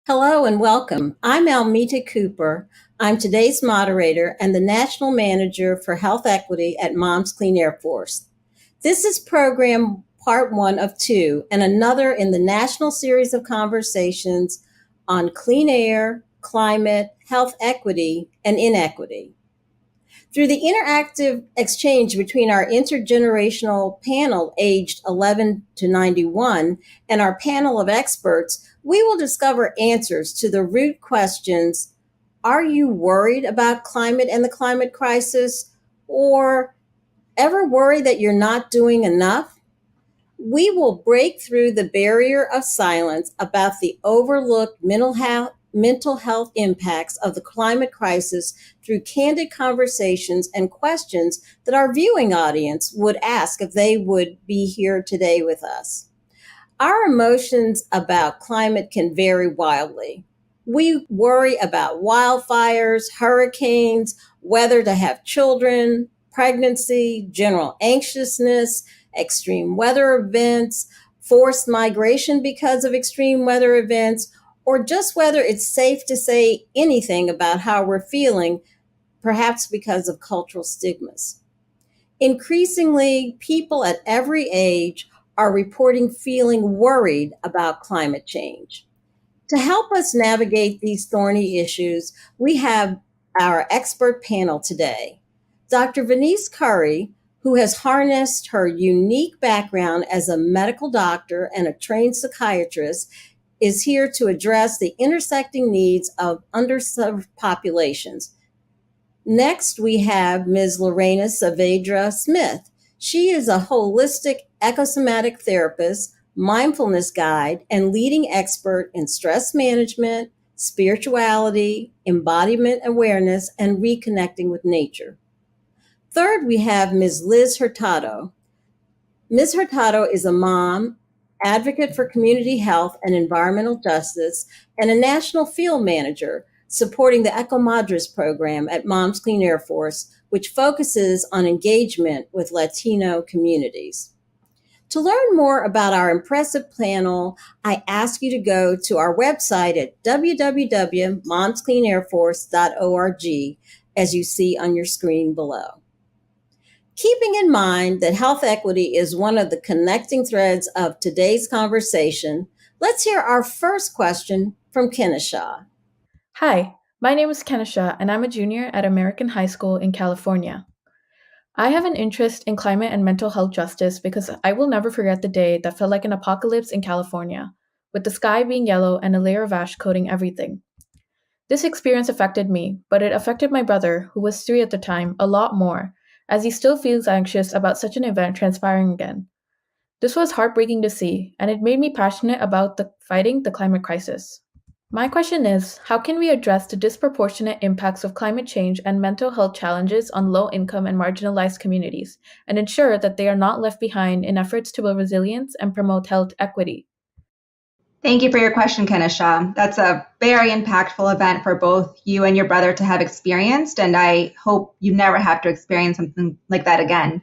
Hello and welcome. I'm Almita Cooper. I'm today's moderator and the National Manager for Health Equity at Moms Clean Air Force. This is program part one of two and another in the national series of conversations on clean air, climate, health equity, and inequity. Through the interactive exchange between our intergenerational panel aged 11 to 91 and our panel of experts, we will discover answers to the root questions. Are you worried about climate and the climate crisis? Or ever worry that you're not doing enough? We will break through the barrier of silence about the overlooked mental health impacts of the climate crisis through candid conversations and questions that our viewing audience would ask if they would be here today with us. Our emotions about climate can vary wildly. We worry about wildfires, hurricanes, whether to have children, pregnancy, general anxiousness, extreme weather events, forced migration because of extreme weather events, or just whether it's safe to say anything about how we're feeling, perhaps because of cultural stigmas. Increasingly, people at every age are reporting feeling worried about climate change. To help us navigate these thorny issues, we have our expert panel today. Dr. Venise Curry, who has harnessed her unique background as a medical doctor and a trained psychiatrist, is here to address the intersecting needs of underserved populations. Next, we have Ms. Lorena Saavedra Smith. She is a holistic eco-somatic therapist, mindfulness guide, and leading expert in stress management, spirituality, embodiment awareness, and reconnecting with nature. Third, we have Ms. Liz Hurtado. Ms. Hurtado is a mom, advocate for community health and environmental justice, and a national field manager supporting the Ecomadres program at Moms Clean Air Force, which focuses on engagement with Latino communities. To learn more about our impressive panel, I ask you to go to our website at www.momscleanairforce.org, as you see on your screen below. Keeping in mind that health equity is one of the connecting threads of today's conversation, let's hear our first question from Kenisha. Hi, my name is Kenisha, and I'm a junior at American High School in California. I have an interest in climate and mental health justice because I will never forget the day that felt like an apocalypse in California, with the sky being yellow and a layer of ash coating everything. This experience affected me, but it affected my brother, who was 3 at the time, a lot more, as he still feels anxious about such an event transpiring again. This was heartbreaking to see, and it made me passionate about fighting the climate crisis. My question is, how can we address the disproportionate impacts of climate change and mental health challenges on low-income and marginalized communities, and ensure that they are not left behind in efforts to build resilience and promote health equity? Thank you for your question, Kenisha. That's a very impactful event for both you and your brother to have experienced, and I hope you never have to experience something like that again.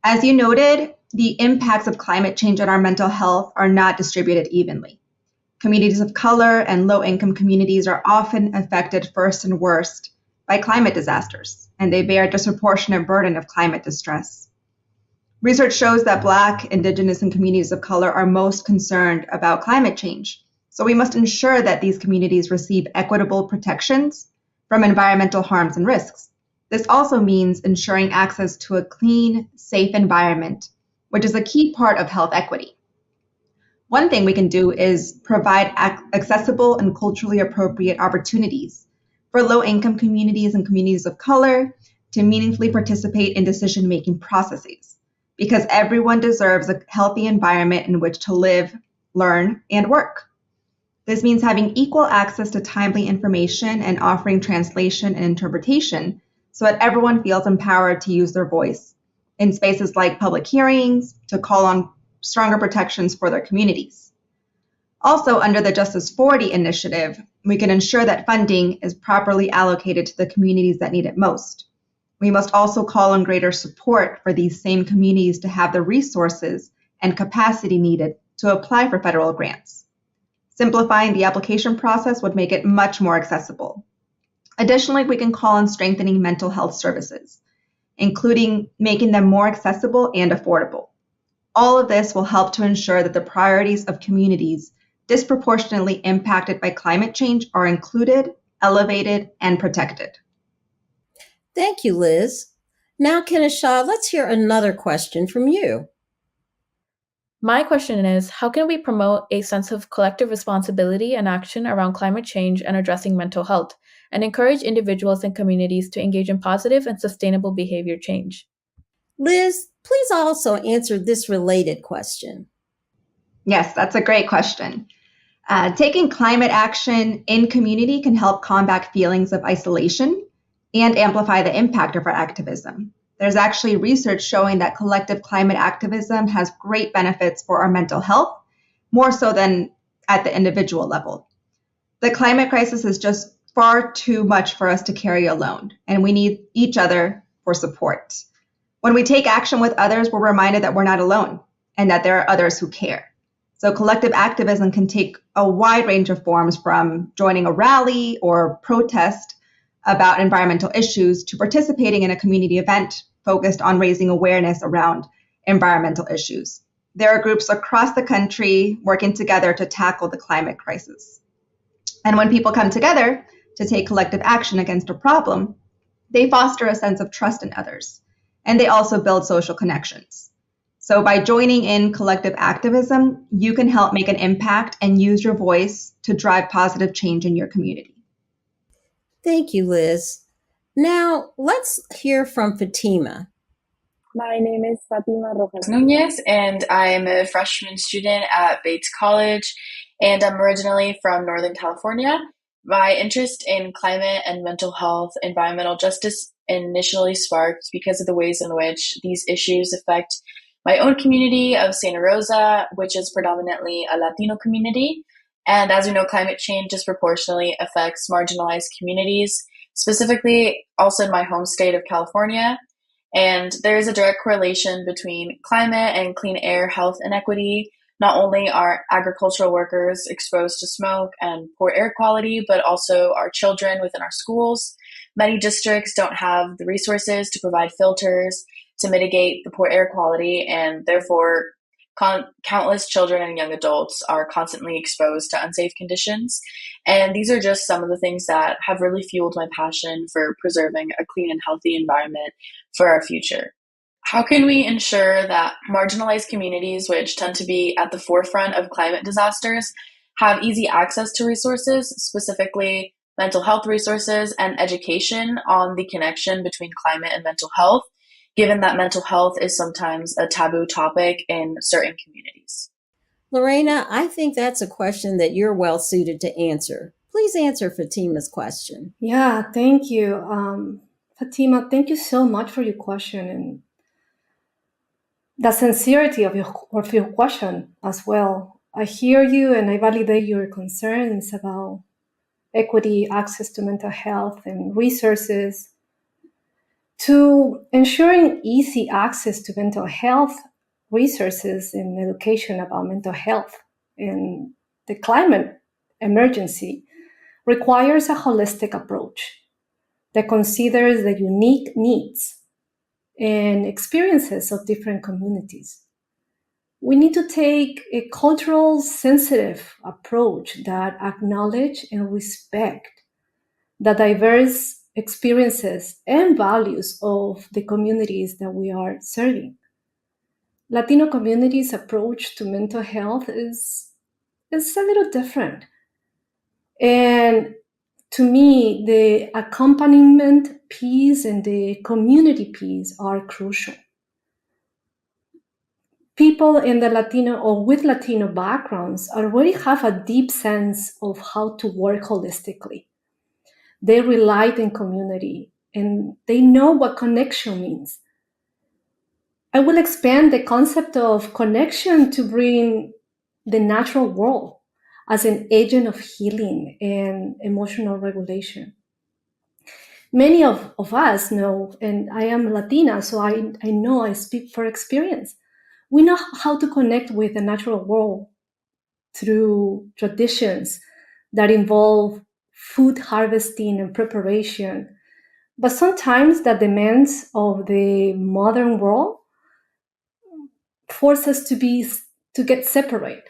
As you noted, the impacts of climate change on our mental health are not distributed evenly. Communities of color and low-income communities are often affected first and worst by climate disasters, and they bear a disproportionate burden of climate distress. Research shows that Black, Indigenous, and communities of color are most concerned about climate change, so we must ensure that these communities receive equitable protections from environmental harms and risks. This also means ensuring access to a clean, safe environment, which is a key part of health equity. One thing we can do is provide accessible and culturally appropriate opportunities for low-income communities and communities of color to meaningfully participate in decision-making processes, because everyone deserves a healthy environment in which to live, learn, and work. This means having equal access to timely information and offering translation and interpretation so that everyone feels empowered to use their voice in spaces like public hearings to call on stronger protections for their communities. Also, under the Justice 40 initiative, we can ensure that funding is properly allocated to the communities that need it most. We must also call on greater support for these same communities to have the resources and capacity needed to apply for federal grants. Simplifying the application process would make it much more accessible. Additionally, we can call on strengthening mental health services, including making them more accessible and affordable. All of this will help to ensure that the priorities of communities disproportionately impacted by climate change are included, elevated, and protected. Thank you, Liz. Now, Kenisha, let's hear another question from you. My question is, how can we promote a sense of collective responsibility and action around climate change and addressing mental health, and encourage individuals and communities to engage in positive and sustainable behavior change? Liz, please also answer this related question. Yes, that's a great question. Taking climate action in community can help combat feelings of isolation and amplify the impact of our activism. There's actually research showing that collective climate activism has great benefits for our mental health, more so than at the individual level. The climate crisis is just far too much for us to carry alone, and we need each other for support. When we take action with others, we're reminded that we're not alone and that there are others who care. So collective activism can take a wide range of forms, from joining a rally or protest about environmental issues to participating in a community event focused on raising awareness around environmental issues. There are groups across the country working together to tackle the climate crisis. And when people come together to take collective action against a problem, they foster a sense of trust in others, and they also build social connections. So by joining in collective activism, you can help make an impact and use your voice to drive positive change in your community. Thank you, Liz. Now, let's hear from Fatima. My name is Fatima Rojas Nunez, and I am a freshman student at Bates College, and I'm originally from Northern California. My interest in climate and mental health, environmental justice initially sparked because of the ways in which these issues affect my own community of Santa Rosa, which is predominantly a Latino community. And as we know, climate change disproportionately affects marginalized communities, specifically also in my home state of California. And there is a direct correlation between climate and clean air health inequity. Not only are agricultural workers exposed to smoke and poor air quality, but also our children within our schools. Many districts don't have the resources to provide filters to mitigate the poor air quality, and therefore countless children and young adults are constantly exposed to unsafe conditions. And these are just some of the things that have really fueled my passion for preserving a clean and healthy environment for our future. How can we ensure that marginalized communities, which tend to be at the forefront of climate disasters, have easy access to resources, specifically mental health resources and education on the connection between climate and mental health, given that mental health is sometimes a taboo topic in certain communities? Lorena, I think that's a question that you're well suited to answer. Please answer Fatima's question. Yeah, thank you. Fatima, thank you so much for your question and the sincerity of your question as well. I hear you and I validate your concerns about equity, access to mental health and resources. To ensuring easy access to mental health resources and education about mental health and the climate emergency requires a holistic approach that considers the unique needs and experiences of different communities. We need to take a cultural sensitive approach that acknowledge and respect the diverse experiences and values of the communities that we are serving. Latino communities' approach to mental health is a little different. And to me, the accompaniment piece and the community piece are crucial. People in the Latino or with Latino backgrounds already have a deep sense of how to work holistically. They rely on community and they know what connection means. I will expand the concept of connection to bring the natural world as an agent of healing and emotional regulation. Many of us know, and I am Latina, so I know I speak for experience. We know how to connect with the natural world through traditions that involve food harvesting and preparation. But sometimes the demands of the modern world force us to get separate.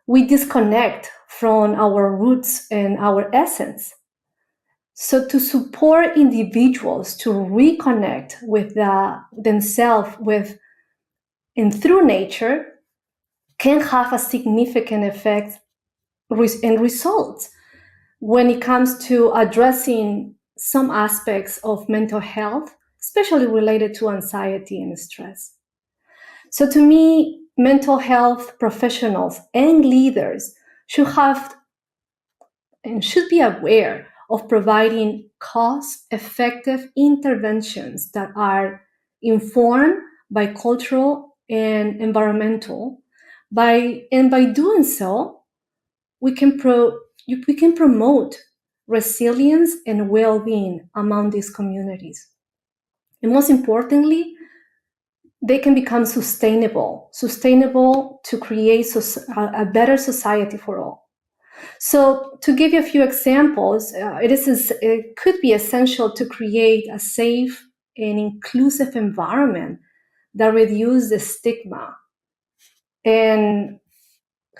We disconnect from our roots and our essence. So to support individuals to reconnect with themselves and through nature can have a significant effect and results when it comes to addressing some aspects of mental health, especially related to anxiety and stress. So to me, mental health professionals and leaders should have and should be aware of providing cost-effective interventions that are informed by cultural and environmental. By doing so, we can promote resilience and well-being among these communities. And most importantly, they can become sustainable to create a better society for all. So to give you a few examples, it could be essential to create a safe and inclusive environment that reduces the stigma and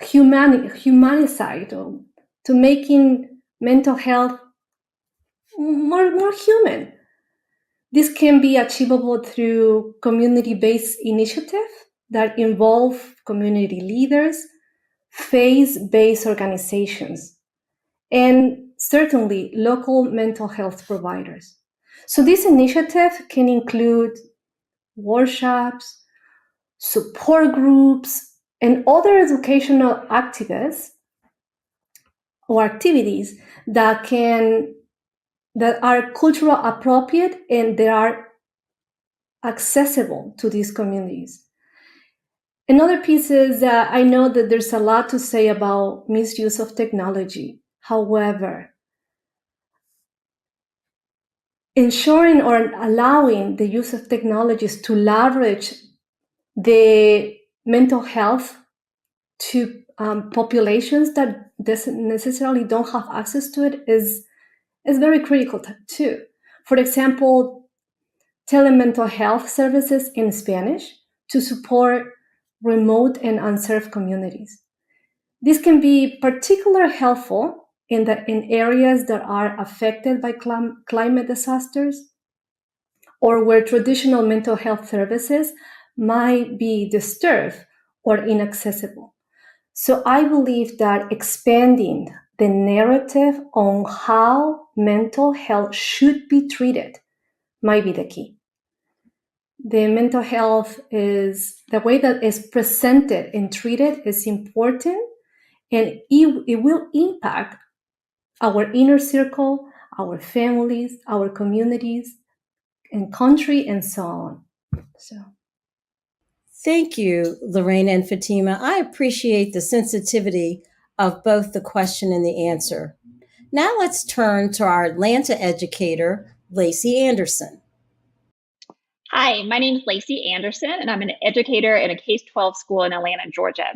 humanicide to making mental health more human. This can be achievable through community-based initiatives that involve community leaders, faith-based organizations, and certainly local mental health providers. So this initiative can include workshops, support groups, and other educational activities or activities that are cultural appropriate and they are accessible to these communities. Another piece is I know that there's a lot to say about misuse of technology. However, ensuring or allowing the use of technologies to leverage the mental health to populations that necessarily don't have access to it is very critical too. For example, telemental health services in Spanish to support remote and unserved communities. This can be particularly helpful in areas that are affected by climate disasters or where traditional mental health services might be disturbed or inaccessible. So I believe that expanding the narrative on how mental health should be treated might be the key. The mental health the way that is presented and treated is important, and it will impact our inner circle, our families, our communities, and country, and so on. So. Thank you, Lorena and Fatima. I appreciate the sensitivity of both the question and the answer. Now let's turn to our Atlanta educator, Lacey Anderson. Hi, my name is Lacey Anderson, and I'm an educator in a K-12 school in Atlanta, Georgia.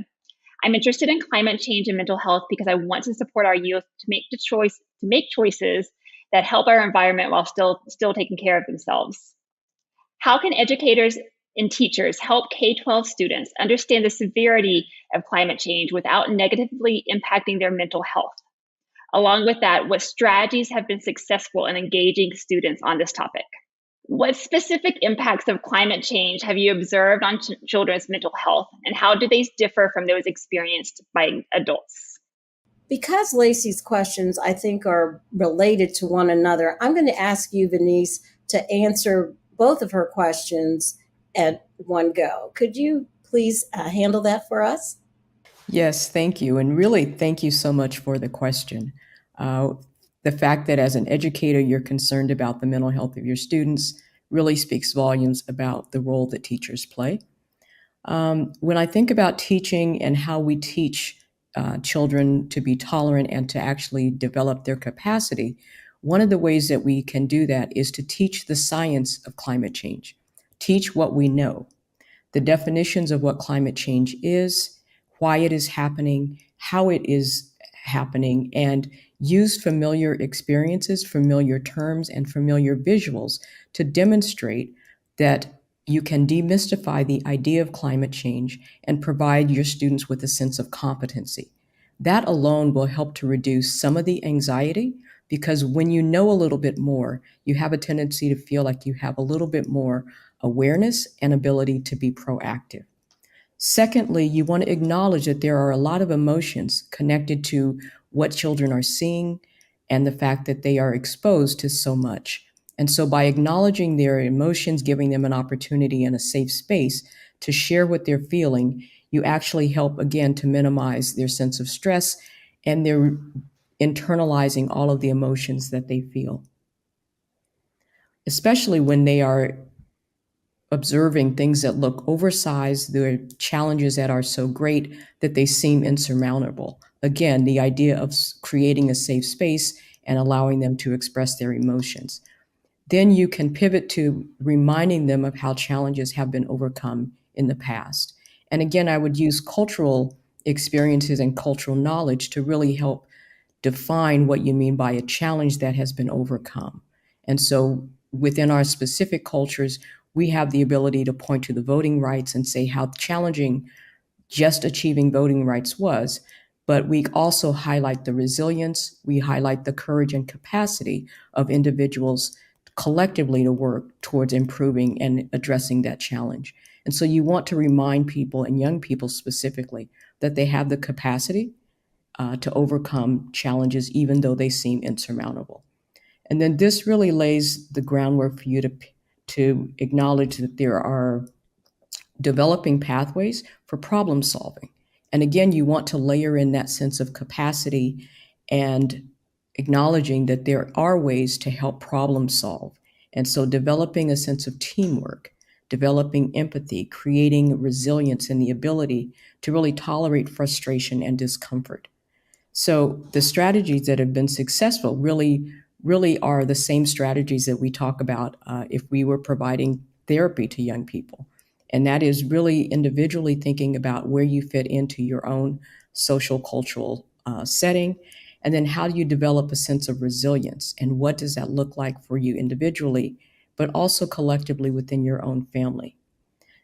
I'm interested in climate change and mental health because I want to support our youth to make choices that help our environment while still taking care of themselves. How can educators and teachers help K-12 students understand the severity of climate change without negatively impacting their mental health? Along with that, what strategies have been successful in engaging students on this topic? What specific impacts of climate change have you observed on children's mental health, and how do they differ from those experienced by adults? Because Lacey's questions, I think, are related to one another, I'm going to ask you, Venise, to answer both of her questions at one go. Could you please handle that for us? Yes, thank you. And really, thank you so much for the question. The fact that as an educator, you're concerned about the mental health of your students really speaks volumes about the role that teachers play. When I think about teaching and how we teach children to be tolerant and to actually develop their capacity, one of the ways that we can do that is to teach the science of climate change, teach what we know, the definitions of what climate change is, why it is happening, how it is happening, and use familiar experiences, familiar terms, and familiar visuals to demonstrate that you can demystify the idea of climate change and provide your students with a sense of competency. That alone will help to reduce some of the anxiety, because when you know a little bit more, you have a tendency to feel like you have a little bit more awareness and ability to be proactive. Secondly, you want to acknowledge that there are a lot of emotions connected to what children are seeing and the fact that they are exposed to so much. And so by acknowledging their emotions, giving them an opportunity and a safe space to share what they're feeling, you actually help, again, to minimize their sense of stress, and they're internalizing all of the emotions that they feel, especially when they are observing things that look oversized, the challenges that are so great that they seem insurmountable. Again, the idea of creating a safe space and allowing them to express their emotions. Then you can pivot to reminding them of how challenges have been overcome in the past. And again, I would use cultural experiences and cultural knowledge to really help define what you mean by a challenge that has been overcome. And so within our specific cultures, we have the ability to point to the voting rights and say how challenging just achieving voting rights was. But we also highlight the resilience, we highlight the courage and capacity of individuals collectively to work towards improving and addressing that challenge. And so you want to remind people, and young people specifically, that they have the capacity to overcome challenges, even though they seem insurmountable. And then this really lays the groundwork for you to acknowledge that there are developing pathways for problem solving. And again, you want to layer in that sense of capacity and acknowledging that there are ways to help problem solve. And so developing a sense of teamwork, developing empathy, creating resilience and the ability to really tolerate frustration and discomfort. So the strategies that have been successful really are the same strategies that we talk about if we were providing therapy to young people. And that is really individually thinking about where you fit into your own social cultural setting. And then how do you develop a sense of resilience? And what does that look like for you individually, but also collectively within your own family?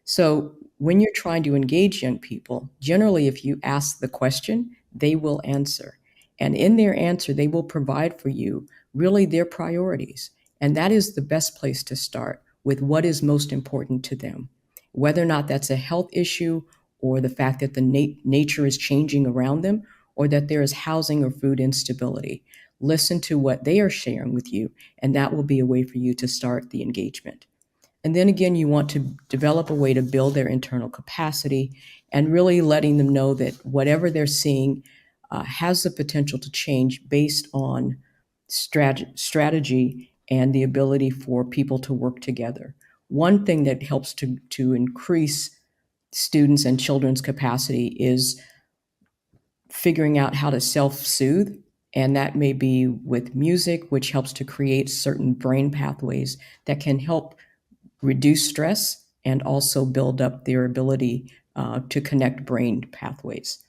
So when you're trying to engage young people, generally, if you ask the question, they will answer. And in their answer, they will provide for you really their priorities. And that is the best place to start, with what is most important to them, whether or not that's a health issue, or the fact that the nature is changing around them, or that there is housing or food instability. Listen to what they are sharing with you, and that will be a way for you to start the engagement. And then again, you want to develop a way to build their internal capacity, and really letting them know that whatever they're seeing has the potential to change based on strategy and the ability for people to work together. One thing that helps to increase students' and children's capacity is figuring out how to self-soothe. And that may be with music, which helps to create certain brain pathways that can help reduce stress and also build up their ability to connect brain pathways.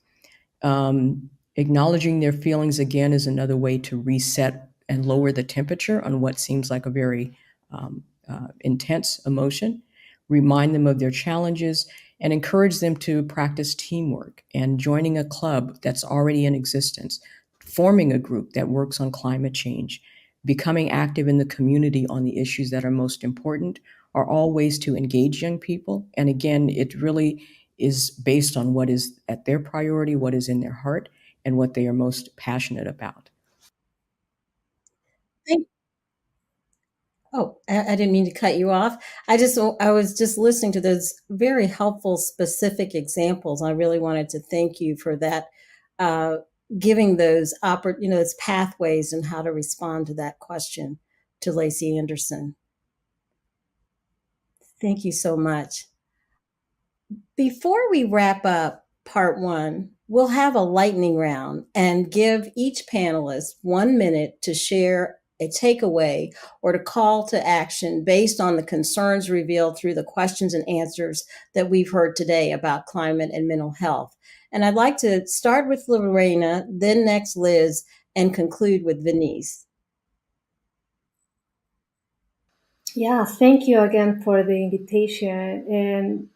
Acknowledging their feelings, again, is another way to reset and lower the temperature on what seems like a very intense emotion. Remind them of their challenges and encourage them to practice teamwork and joining a club that's already in existence, forming a group that works on climate change, becoming active in the community on the issues that are most important, are all ways to engage young people. And again, it really is based on what is at their priority, what is in their heart, and what they are most passionate about. Thank Oh, I didn't mean to cut you off. I was just listening to those very helpful, specific examples. I really wanted to thank you for that, uh, giving those pathways and how to respond to that question to Lacey Anderson. Thank you so much. Before we wrap up part one, we'll have a lightning round and give each panelist 1 minute to share a takeaway or to call to action based on the concerns revealed through the questions and answers that we've heard today about climate and mental health. And I'd like to start with Lorena, then next Liz, and conclude with Venise. Yeah, thank you again for the invitation. And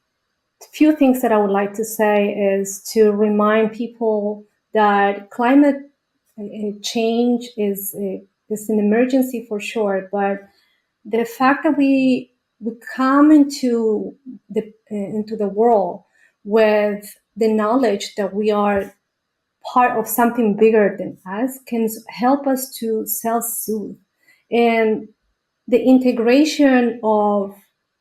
a few things that I would like to say is to remind people that climate change is an emergency for sure, but the fact that we come into the world with the knowledge that we are part of something bigger than us can help us to self-soothe. And the integration of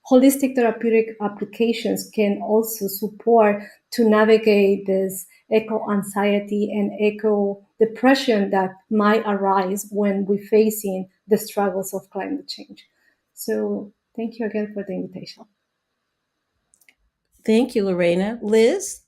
holistic therapeutic applications can also support to navigate this eco-anxiety and eco-depression that might arise when we're facing the struggles of climate change. So thank you again for the invitation. Thank you, Lorena. Liz?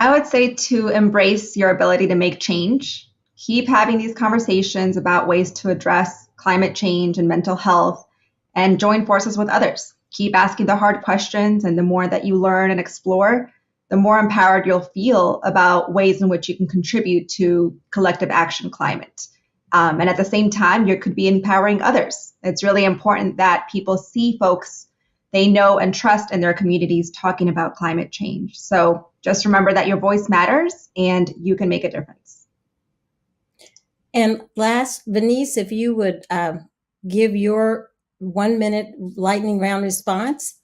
I would say to embrace your ability to make change. Keep having these conversations about ways to address climate change and mental health, and join forces with others. Keep asking the hard questions, and the more that you learn and explore, the more empowered you'll feel about ways in which you can contribute to collective action climate. And at the same time, you could be empowering others. It's really important that people see folks they know and trust in their communities talking about climate change. So just remember that your voice matters and you can make a difference. And last, Venise, if you would give your 1 minute lightning round response.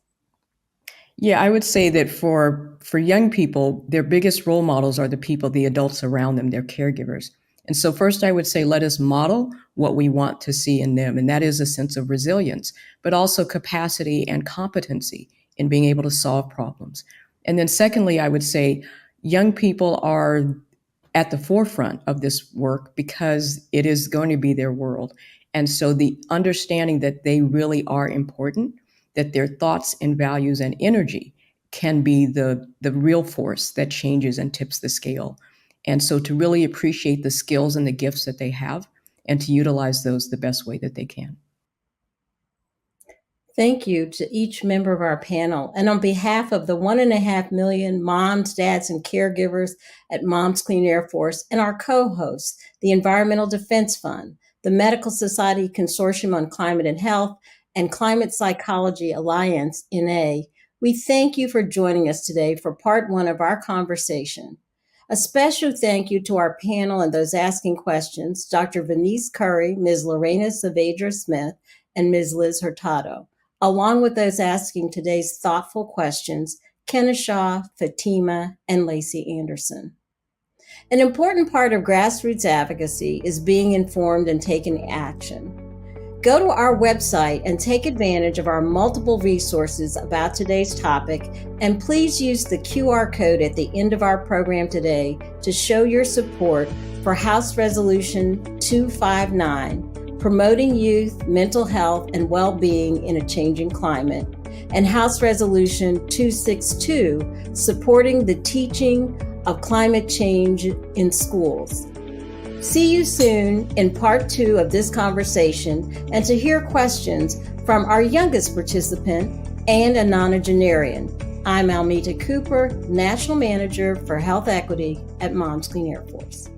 Yeah, I would say that for young people, their biggest role models are the adults around them, their caregivers. And so first I would say, let us model what we want to see in them. And that is a sense of resilience, but also capacity and competency in being able to solve problems. And then secondly, I would say young people are at the forefront of this work because it is going to be their world. And so the understanding that they really are important, that their thoughts and values and energy can be the real force that changes and tips the scale. And so to really appreciate the skills and the gifts that they have and to utilize those the best way that they can. Thank you to each member of our panel. And on behalf of the 1.5 million moms, dads, and caregivers at Moms Clean Air Force and our co-hosts, the Environmental Defense Fund, the Medical Society Consortium on Climate and Health, and Climate Psychology Alliance, NA, we thank you for joining us today for part 1 of our conversation. A special thank you to our panel and those asking questions, Dr. Venise Curry, Ms. Lorena Saavedra Smith, and Ms. Liz Hurtado, along with those asking today's thoughtful questions, Kenesha, Fatima, and Lacey Anderson. An important part of grassroots advocacy is being informed and taking action. Go to our website and take advantage of our multiple resources about today's topic, and please use the QR code at the end of our program today to show your support for House Resolution 259, Promoting Youth, Mental Health, and Well-Being in a Changing Climate, and House Resolution 262, Supporting the Teaching of Climate Change in Schools. See you soon in part 2 of this conversation, and to hear questions from our youngest participant and a nonagenarian. I'm Almita Cooper, National Manager for Health Equity at Moms Clean Air Force.